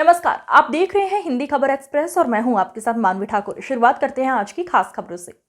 नमस्कार, आप देख रहे हैं हिंदी खबर एक्सप्रेस और मैं हूं आपके साथ मानवी ठाकुर। शुरुआत करते हैं आज की खास खबरों से।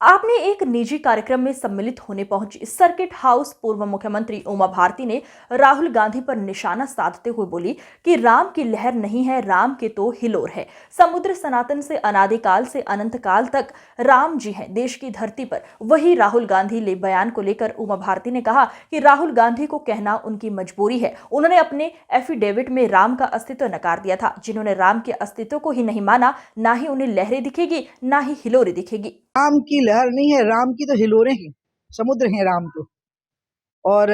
आपने एक निजी कार्यक्रम में सम्मिलित होने पहुंची सर्किट हाउस पूर्व मुख्यमंत्री उमा भारती ने राहुल गांधी पर निशाना साधते हुए बोली कि राम की लहर नहीं है, राम के तो हिलोर है। समुद्र सनातन से अनादिकाल से अनंत काल तक राम जी हैं देश की धरती पर। वही राहुल गांधी ले बयान को लेकर उमा भारती ने कहा कि राहुल गांधी को कहना उनकी मजबूरी है। उन्होंने अपने एफिडेविट में राम का अस्तित्व नकार दिया था। जिन्होंने राम के अस्तित्व को ही नहीं माना, ना ही उन्हें लहरें दिखेगी, ना ही हिलोरें दिखेगी। राम की लहर नहीं है, राम की तो हिलोरें हैं, समुद्र हैं राम तो। और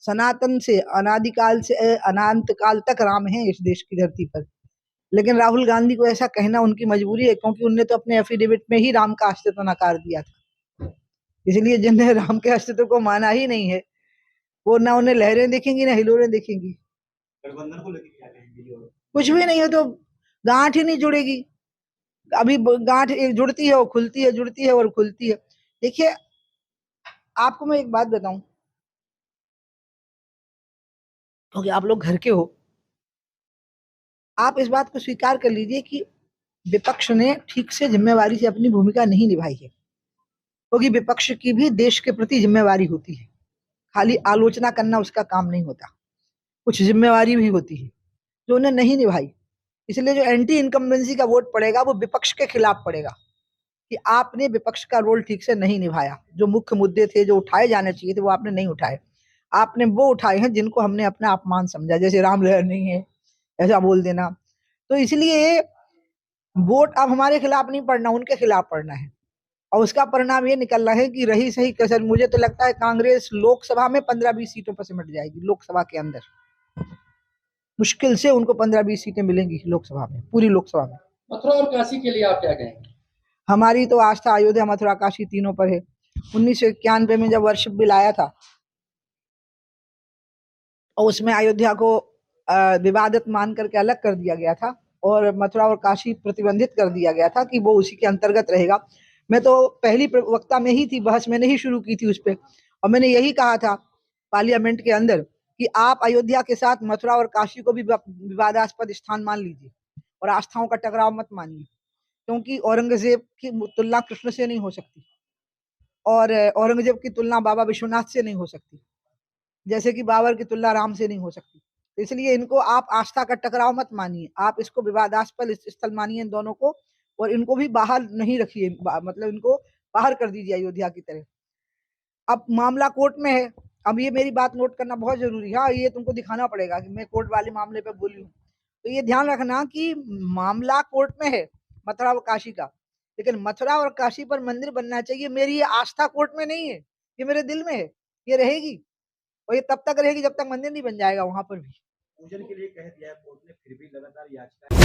सनातन से अनादिकाल से अनंत काल तक राम हैं इस देश की धरती पर। लेकिन राहुल गांधी को ऐसा कहना उनकी मजबूरी है, क्योंकि उनने तो अपने एफिडेविट में ही राम का अस्तित्व नकार दिया था। इसलिए जिन्हें राम के अस्तित्व को माना ही नहीं है, वो ना उन्हें लहरें दिखेंगी ना हिलोरें दिखेंगी। गठबंधन को लेकर क्या कहेंगे? कुछ भी नहीं है तो गांठ ही नहीं जुड़ेगी। अभी गांठ एक जुड़ती है और खुलती है, जुड़ती है और खुलती है। देखिए, आपको मैं एक बात बताऊं, क्योंकि आप लोग घर के हो, आप इस बात को स्वीकार कर लीजिए कि विपक्ष ने ठीक से जिम्मेवारी से अपनी भूमिका नहीं निभाई है। क्योंकि विपक्ष की भी देश के प्रति जिम्मेवारी होती है, खाली आलोचना करना उसका काम नहीं होता, कुछ जिम्मेवारी भी होती है जो उन्हें नहीं निभाई। इसलिए जो एंटी इनकम्बेंसी का वोट पड़ेगा वो विपक्ष के खिलाफ पड़ेगा कि आपने विपक्ष का रोल ठीक से नहीं निभाया। जो मुख्य मुद्दे थे जो उठाए जाने चाहिए थे वो आपने नहीं उठाए। आपने वो उठाए हैं जिनको हमने अपना अपमान समझा, जैसे राम लहर नहीं है ऐसा बोल देना। तो इसलिए वोट अब हमारे खिलाफ नहीं पड़ना, उनके खिलाफ पड़ना है। और उसका परिणाम ये निकल रहा है कि रही सही कसर, मुझे तो लगता है कांग्रेस लोकसभा में 15-20 सीटों पर सिमट जाएगी। लोकसभा के अंदर मुश्किल से उनको 15-20 सीटें मिलेंगी लोकसभा में, पूरी लोकसभा में। मथुरा और काशी के लिए आप क्या कहेंगे? हमारी तो आस्था अयोध्या, मथुरा, काशी तीनों पर है। 1991 में जब वर्षिप बिल आया था और उसमें अयोध्या को विवादित मान करके अलग कर दिया गया था और मथुरा और काशी प्रतिबंधित कर दिया गया था कि वो उसी के अंतर्गत रहेगा। मैं तो पहली वक्ता में ही थी, बहस मैंने ही शुरू की थी उस पर, और मैंने यही कहा था पार्लियामेंट के अंदर कि आप अयोध्या के साथ मथुरा और काशी को भी विवादास्पद स्थान मान लीजिए और आस्थाओं का टकराव मत मानिए, क्योंकि औरंगजेब की तुलना कृष्ण से नहीं हो सकती और औरंगजेब की तुलना बाबा विश्वनाथ से नहीं हो सकती, जैसे कि बाबर की तुलना राम से नहीं हो सकती। तो इसलिए इनको आप आस्था का टकराव मत मानिए, आप इसको विवादास्पद स्थल मानिए इन दोनों को, और इनको भी बाहर नहीं रखिए, मतलब इनको बाहर कर दीजिए अयोध्या की तरह। अब मामला कोर्ट में है। अब ये मेरी बात नोट करना बहुत जरूरी है, ये तुमको दिखाना पड़ेगा कि मैं कोर्ट वाले मामले पे बोली हूँ। तो ये ध्यान रखना कि मामला कोर्ट में है मथुरा और काशी का, लेकिन मथुरा और काशी पर मंदिर बनना चाहिए, मेरी ये आस्था कोर्ट में नहीं है, ये मेरे दिल में है, ये रहेगी और ये तब तक रहेगी जब तक मंदिर नहीं बन जाएगा वहां पर भी। पूजन के लिए कह दिया है कोर्ट ने, फिर भी लगातार याचिका।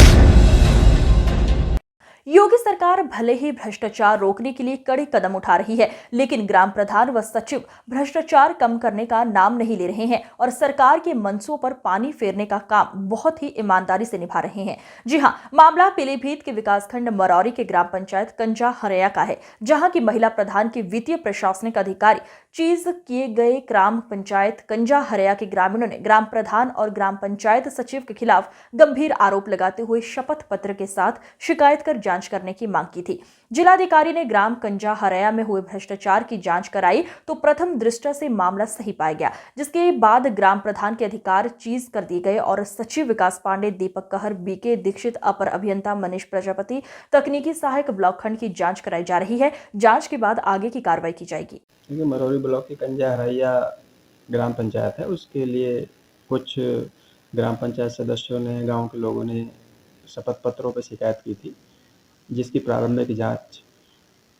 योगी सरकार भले ही भ्रष्टाचार रोकने के लिए कड़े कदम उठा रही है, लेकिन ग्राम प्रधान व सचिव भ्रष्टाचार कम करने का नाम नहीं ले रहे हैं और सरकार के मनसों पर पानी फेरने का काम बहुत ही ईमानदारी से निभा रहे हैं। जी हां, मामला पीलीभीत के विकासखंड मरौरी के ग्राम पंचायत कंजा हरया का है, जहां की महिला प्रधान के वित्तीय प्रशासनिक अधिकारी चीज किए गए ग्राम पंचायत कंजा हरया के ग्रामीणों ने ग्राम प्रधान और ग्राम पंचायत सचिव के खिलाफ गंभीर आरोप लगाते हुए शपथ पत्र के साथ शिकायत कर जांच करने की मांग की थी। जिलाधिकारी ने ग्राम कंजा हरया में हुए भ्रष्टाचार की जांच कराई तो प्रथम दृष्टया से मामला सही पाया गया, जिसके बाद ग्राम प्रधान के अधिकार चीज कर दिए गए और सचिव विकास पांडे, दीपक कहर, बीके दीक्षित, अपर अभियंता मनीष प्रजापति, तकनीकी सहायक ब्लॉक खंड की जांच कराई जा रही है। जांच के बाद आगे की कार्रवाई की जाएगी। मरौरी ब्लॉक की कंजा हरैया ग्राम पंचायत है, उसके लिए कुछ ग्राम पंचायत सदस्यों ने, गांव के लोगों ने शपथ पत्रों पर शिकायत की थी, जिसकी प्रारंभिक जांच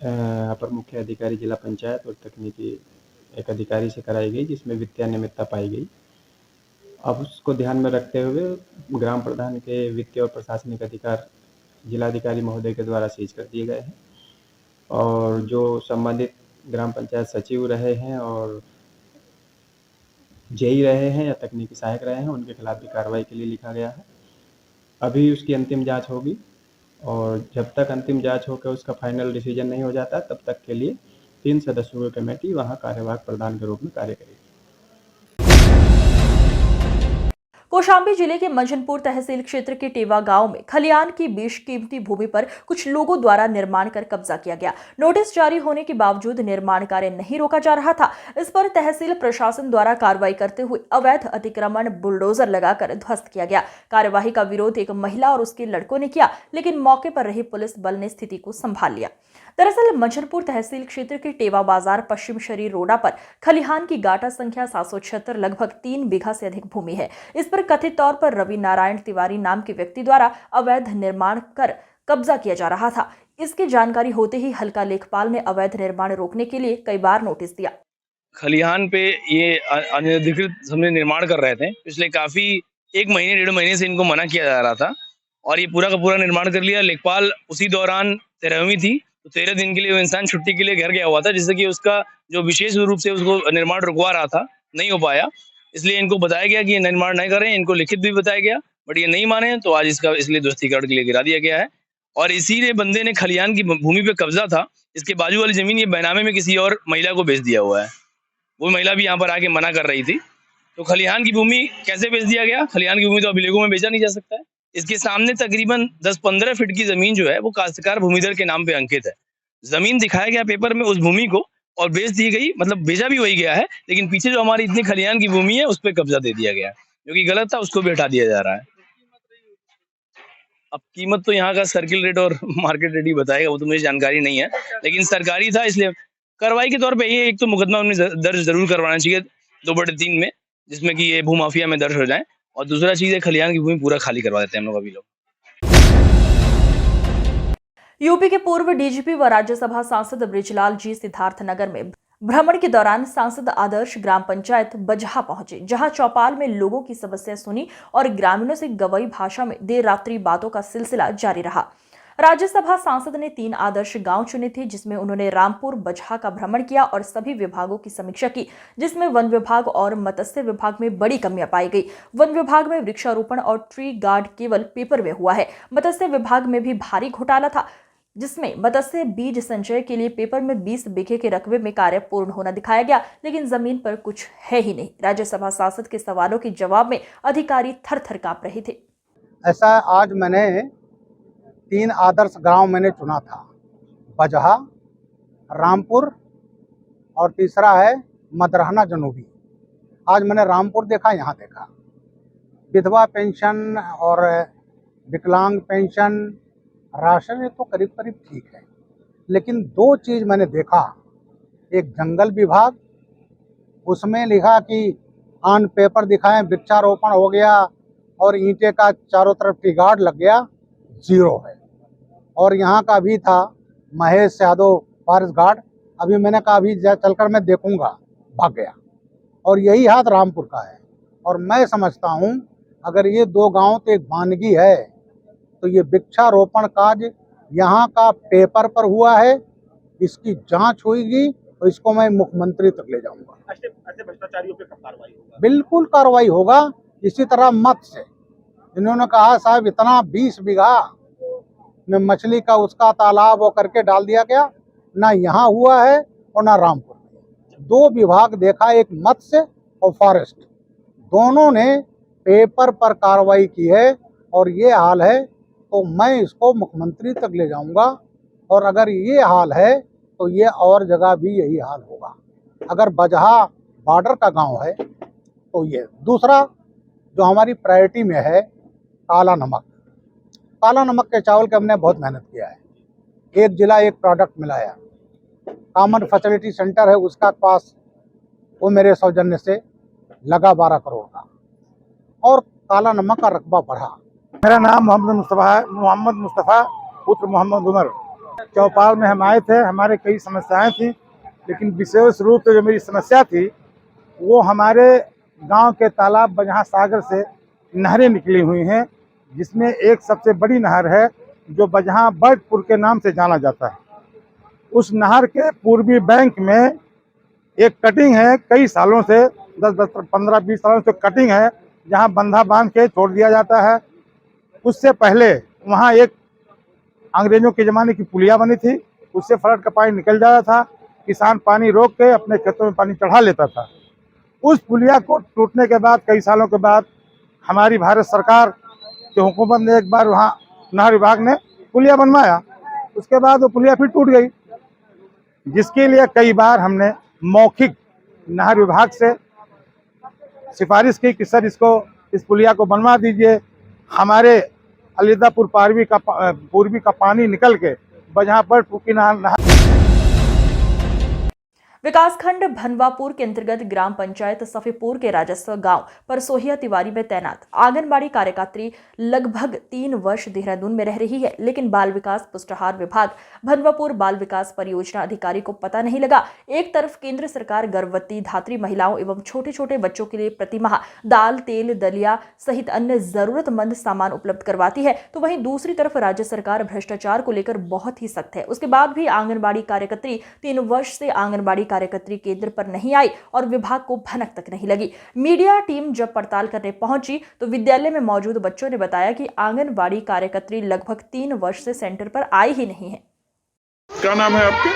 अपर मुख्य अधिकारी जिला पंचायत और तकनीकी एक अधिकारी से कराई गई, जिसमें वित्तीय अनियमितता पाई गई। अब उसको ध्यान में रखते हुए ग्राम प्रधान के वित्तीय और प्रशासनिक अधिकार जिलाधिकारी महोदय के द्वारा सीज कर दिए गए हैं और जो संबंधित ग्राम पंचायत सचिव रहे हैं और जेई रहे हैं या तकनीकी सहायक रहे हैं, उनके खिलाफ भी कार्रवाई के लिए लिखा गया है। अभी उसकी अंतिम जांच होगी और जब तक अंतिम जांच होकर उसका फाइनल डिसीजन नहीं हो जाता तब तक के लिए 3 सदस्यों की कमेटी वहां कार्यवाहक प्रधान के रूप में कार्य करेगी। कौशाम्बी जिले के मंझनपुर तहसील क्षेत्र के टेवा गांव में खलियान की बेशकीमती भूमि पर कुछ लोगों द्वारा निर्माण कर कब्जा किया गया। नोटिस जारी होने के बावजूद निर्माण कार्य नहीं रोका जा रहा था। इस पर तहसील प्रशासन द्वारा कार्रवाई करते हुए अवैध अतिक्रमण बुलडोजर लगाकर ध्वस्त किया गया। कार्यवाही का विरोध एक महिला और उसके लड़कों ने किया, लेकिन मौके पर रही पुलिस बल ने स्थिति को संभाल लिया। दरअसल मंझनपुर तहसील क्षेत्र के टेवा बाजार पश्चिम शरीर रोडा पर खलिहान की गाटा संख्या 776 लगभग 3 बीघा से अधिक भूमि है। इस पर कथित तौर पर रवि नारायण तिवारी नाम के व्यक्ति द्वारा अवैध निर्माण कर कब्जा किया जा रहा था। इसकी जानकारी होते ही हल्का लेखपाल ने अवैध निर्माण रोकने के लिए कई बार नोटिस दिया। खलिहान पे ये अनधिकृत समझे निर्माण कर रहे थे। पिछले काफी 1 महीने 1.5 महीने से इनको मना किया जा रहा था और ये पूरा का पूरा निर्माण कर लिया। लेखपाल उसी दौरान 13वीं थी, तो 13 दिन के लिए वो इंसान छुट्टी के लिए घर गया हुआ था, जिससे कि उसका जो विशेष रूप से उसको निर्माण रुकवा रहा था नहीं हो पाया। इसलिए इनको बताया गया कि ये निर्माण नहीं करें, इनको लिखित भी बताया गया, बट ये नहीं माने, तो आज इसका इसलिए ध्वस्तीकरण के लिए गिरा दिया गया है। और इसी ने बंदे ने खलिहान की भूमि पे कब्जा था, इसके बाजू वाली जमीन ये बैनामे में किसी और महिला को बेच दिया हुआ है। वो महिला भी यहाँ पर आके मना कर रही थी। तो खलिहान की भूमि कैसे बेच दिया गया? खलिहान की भूमि तो अभिलेखों में बेचा नहीं जा सकता है। इसके सामने तकरीबन 10-15 फीट की जमीन जो है वो काश्तकार भूमिधर के नाम पे अंकित है। जमीन दिखाया गया पेपर में उस भूमि को और बेच दी गई, मतलब बेचा भी वही गया है, लेकिन पीछे जो हमारी इतनी खलिहान की भूमि है उस पर कब्जा दे दिया गया, जो कि गलत था, उसको भी हटा दिया जा रहा है। अब कीमत तो यहाँ का सर्किल रेट और मार्केट रेट ही बताएगा, वो तो मुझे जानकारी नहीं है, लेकिन सरकारी था, इसलिए कार्रवाई के तौर पे ये एक तो मुकदमा उन्हें दर्ज जरूर करवाना चाहिए 2/3 में, जिसमें कि ये भूमाफिया में दर्ज हो जाए। और दूसरा चीज है खलिहान की भूमि पूरा खाली करवा देते हैं हम लोग अभी लोग। यूपी के पूर्व डीजीपी व राज्यसभा सांसद बृजलाल जी सिद्धार्थनगर में भ्रमण के दौरान सांसद आदर्श ग्राम पंचायत बजहा पहुंचे, जहां चौपाल में लोगों की समस्या सुनी और ग्रामीणों से गवई भाषा में देर रात्रि बातों का सिलसिला जारी रहा। राज्यसभा सांसद ने 3 आदर्श गांव चुने थे, जिसमें उन्होंने रामपुर बजहा का भ्रमण किया और सभी विभागों की समीक्षा की, जिसमें वन विभाग और मत्स्य विभाग में बड़ी कमियां पाई गई। वन विभाग में वृक्षारोपण और ट्री गार्ड केवल पेपर में हुआ है। मत्स्य विभाग में भी भारी घोटाला था, जिसमें मत्स्य बीज संचय के लिए पेपर में 20 बीघे के रकबे में कार्य पूर्ण होना दिखाया गया, लेकिन जमीन पर कुछ है ही नहीं। राज्यसभा सांसद के सवालों के जवाब में अधिकारी थर-थर कांप रहे थे। ऐसा आज मैंने 3 आदर्श गांव मैंने चुना था, बजहा, रामपुर और तीसरा है मदरहना जनूबी। आज मैंने रामपुर देखा, यहाँ देखा। विधवा पेंशन और विकलांग पेंशन, राशन ये तो करीब करीब ठीक है, लेकिन 2 चीज़ मैंने देखा। एक जंगल विभाग, उसमें लिखा कि ऑन पेपर दिखाएं वृक्षारोपण हो गया और ईंटे का चारों तरफ टी गार्ड लग गया, 0 है। और यहाँ का भी था महेश यादव फॉरेस्ट गार्ड, अभी मैंने कहा अभी चलकर मैं देखूंगा, भाग गया। और यही हाथ रामपुर का है। और मैं समझता हूँ अगर ये 2 गांव तो एक वानगी है, तो ये वृक्षारोपण कार्य यहाँ का पेपर पर हुआ है, इसकी जांच होगी और इसको मैं मुख्यमंत्री तक ले जाऊंगा। ऐसे भ्रष्टाचारियों पे कब कार्रवाई होगा? बिल्कुल कार्रवाई होगा। इसी तरह मत्स्य, इन्होंने कहा साहब इतना 20 बीघा में मछली का उसका तालाब वो करके डाल दिया गया, ना यहाँ हुआ है और ना रामपुर में। 2 विभाग देखा, एक मत्स्य और फॉरेस्ट, दोनों ने पेपर पर कार्रवाई की है और ये हाल है, तो मैं इसको मुख्यमंत्री तक ले जाऊंगा। और अगर ये हाल है तो ये और जगह भी यही हाल होगा। अगर बजहा बॉर्डर का गांव है तो ये। दूसरा जो हमारी प्रायोरिटी में है, काला नमक। काला नमक के चावल के हमने बहुत मेहनत किया है। एक जिला एक प्रोडक्ट मिलाया, कॉमन फैसिलिटी सेंटर है उसका पास, वो मेरे सौजन्य से लगा 12 करोड़ का, और काला नमक का रकबा बढ़ा। मेरा नाम मोहम्मद मुस्तफ़ा पुत्र मोहम्मद उमर। चौपाल में हम आए थे, हमारे कई समस्याएं थी, लेकिन विशेष रूप से जो मेरी समस्या थी वो हमारे गांव के तालाब बजहा सागर से नहरें निकली हुई हैं, जिसमें एक सबसे बड़ी नहर है जो बजहा बर्डपुर के नाम से जाना जाता है। उस नहर के पूर्वी बैंक में एक कटिंग है, कई सालों से 15-20 सालों से कटिंग है, जहां बंधा बांध के छोड़ दिया जाता है। उससे पहले वहाँ एक अंग्रेजों के ज़माने की पुलिया बनी थी, उससे फ्लड का पानी निकल जाता था, किसान पानी रोक के अपने खेतों में पानी चढ़ा लेता था। उस पुलिया को टूटने के बाद कई सालों के बाद हमारी भारत सरकार के हुकूमत ने एक बार वहाँ नहर विभाग ने पुलिया बनवाया, उसके बाद वो पुलिया फिर टूट गई, जिसके लिए कई बार हमने मौखिक नहर विभाग से सिफारिश की कि सर इस पुलिया को बनवा दीजिए, हमारे अलीदापुर पूर्वी का पानी निकल के जहाँ पर टूकी नहर। विकासखंड भनवापुर के अंतर्गत ग्राम पंचायत सफीपुर के राजस्व गांव परसोहिया तिवारी में तैनात आंगनबाड़ी कार्यकर्त्री लगभग 3 वर्ष देहरादून में रह रही है, लेकिन बाल विकास पुष्टाहार विभाग भनवापुर बाल विकास परियोजना अधिकारी को पता नहीं लगा। एक तरफ केंद्र सरकार गर्भवती धात्री महिलाओं एवं छोटे छोटे बच्चों के लिए प्रतिमाह दाल, तेल, दलिया सहित अन्य जरूरतमंद सामान उपलब्ध करवाती है, तो वहीं दूसरी तरफ राज्य सरकार भ्रष्टाचार को लेकर बहुत ही सख्त है। उसके बाद भी आंगनबाड़ी कार्यकर्त्री 3 वर्ष से आंगनबाड़ी कार्यकर्त्री केंद्र पर नहीं आई और विभाग को भनक तक नहीं लगी। मीडिया टीम जब पड़ताल करने पहुंची तो विद्यालय में मौजूद बच्चों ने बताया कि आंगनबाड़ी कार्यकर्त्री लगभग 3 वर्ष से सेंटर पर आई ही नहीं है। क्या नाम है आपके?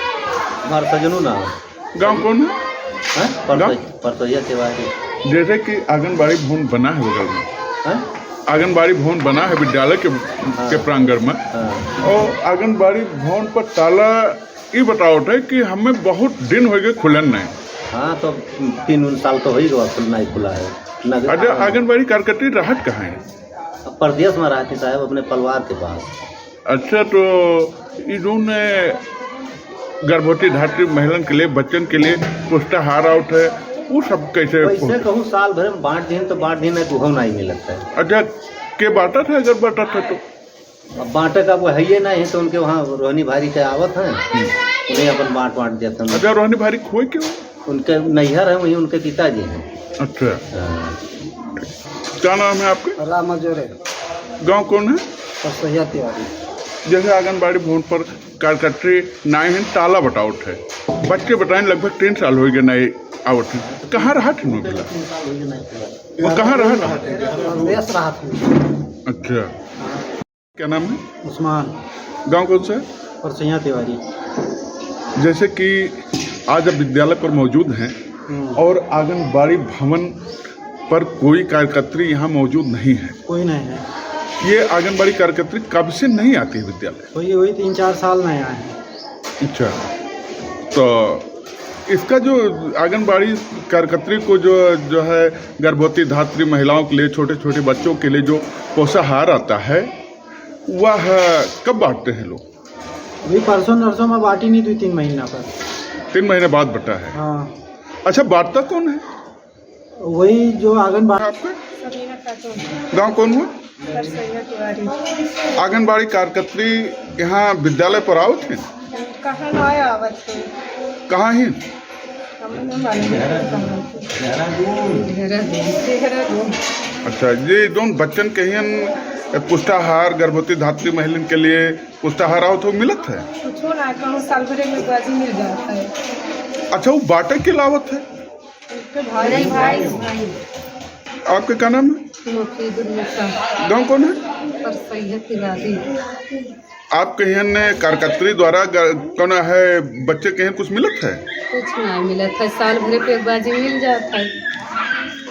हमारा सजनू नाम। गांव कौन है? परसोहिया तिवारी। जैसे कि आंगनबाड़ी भवन बना है बगल में, आंगनबाड़ी भवन बना है विद्यालय के प्रांगण में, और आंगनबाड़ी भवन पर ताला ये बताओ है कि हमें बहुत दिन हो गए खुलन नहीं। हाँ, तो 3 साल तो हो ही गया खुलना ही खुला है। अच्छा, आंगनबाड़ी कार्यकर्त्री राहत कहाँ है? प्रदेश में रहती साहब, अपने परिवार के पास। अच्छा, तो इन्होंने गर्भवती धात्री महिला के लिए, बच्चन के लिए पुष्टाहार आउट है, वो सब कैसे? वैसे कहूँ साल भर में बांट दिन तो बांट दिन है, गुहू नहीं मिलता है। अच्छा, के बांटा था? अगर बांटा था तो अब बांटे का वो है ही नहीं, तो उनके वहाँ रोहनी भारी के आवत है, उन्हें अपन बांट देते हैं। अच्छा, रोहनी भारी खोए क्यों? उनके नैहर है, वही उनके पिताजी हैं। अच्छा, क्या नाम है आपके? राम जोरे। गांव कौन है? परसोहिया तिवारी। जैसे आंगनबाड़ी भवन पर कार्यकर्त्री नाई है, ताला बटाउट है, बच्चे बताएं लगभग 3 साल हो गए नए आवट है, कहाँ रहा थे? वो कहाँ रहा था? अच्छा, क्या नाम है? उस्मान। गांव कौन सा है? परसोहिया तिवारी। जैसे कि आज अब विद्यालय पर मौजूद हैं और आंगनबाड़ी भवन पर कोई कार्यकर्त्री यहाँ मौजूद नहीं है। कोई नहीं है। ये आंगनबाड़ी कार्यकर्त्री कब से नहीं आती है विद्यालय? वही 3-4 साल नहीं आए हैं। अच्छा, तो इसका जो आंगनबाड़ी कार्यकर्त्री को जो है गर्भवती धात्री महिलाओं के लिए, छोटे छोटे बच्चों के लिए जो पोषाहार आता है, वह कब बांटते हैं लोग? अभी परसों नरसों में बांटी नहीं, 2-3 महीना पर। 3 महीने बाद बटा है। हाँ। अच्छा, बांटता कौन है? वही जो आंगनबाड़ी। आपका गांव कौन हुआ? आंगनबाड़ी कार्यकर्त्री यहाँ विद्यालय पर आओ थे? कहाँ है? अच्छा, ये दोनों बच्चन के ही पुष्टाहार गर्भवती धात्री महिला के लिए पुष्टाहार आओ तो मिलत है? कुछो ना, कहूँ साल भर में बाजी मिल जाता है। अच्छा, वो बाटे की लावत है? भाई। आपके क्या नाम है? गांव कौन है? परसोहिया तिवारी। आपके यहाँ कार्यकर्त्री द्वारा कौन है बच्चे के यहाँ कुछ मिलत है? कुछ नहीं मिलत है, साल भर पे बाजी मिल जाता है।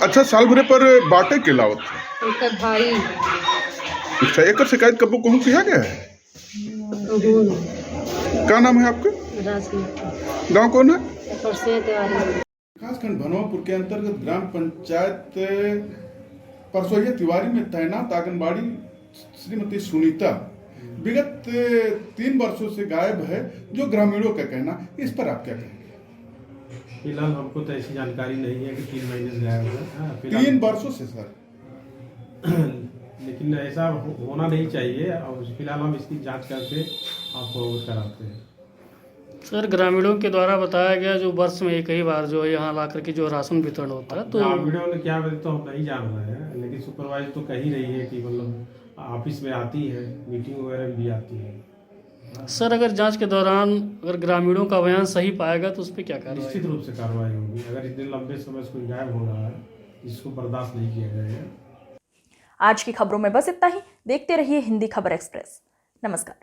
अच्छा, साल भरे पर बाटे के लावत है? उनका भाई। अच्छा, एक शिकायत कब कौन किया गया है? क्या नाम है आपका? गांव कौन है? परसोहिया तिवारी। विकासखंड भनवापुर के अंतर्गत ग्राम पंचायत परसोहिया तिवारी में तैनात आंगनबाड़ी श्रीमती सुनीता विगत 3 वर्षों से गायब है, जो ग्रामीणों का कहना, इस पर आप क्या कहेंगे? फिलहाल हमको तो ऐसी जानकारी नहीं है कि 3 महीने से गायब है। 3 वर्षों से सर। लेकिन ऐसा होना नहीं चाहिए, और फिलहाल हम इसकी जांच करके आपको अवगत कराते हैं। सर, ग्रामीणों के द्वारा बताया गया जो वर्ष में एक ही बार जो यहाँ ला करके जो राशन वितरण होता है, तो ग्रामीणों ने क्या बोले तो हम नहीं जान रहे हैं, लेकिन सुपरवाइजर तो कह ही रही है कि मतलब ऑफिस में आती है, मीटिंग वगैरह भी आती है। सर, अगर जांच के दौरान अगर ग्रामीणों का बयान सही पाएगा तो उस पर क्या कार्रवाई? निश्चित रूप से कार्रवाई होगी। अगर इतने लंबे समय से कोई गायब हो रहा है, इसको बर्दाश्त नहीं किया जाएगा। आज की खबरों में बस इतना ही। देखते रहिए हिंदी खबर एक्सप्रेस। नमस्कार।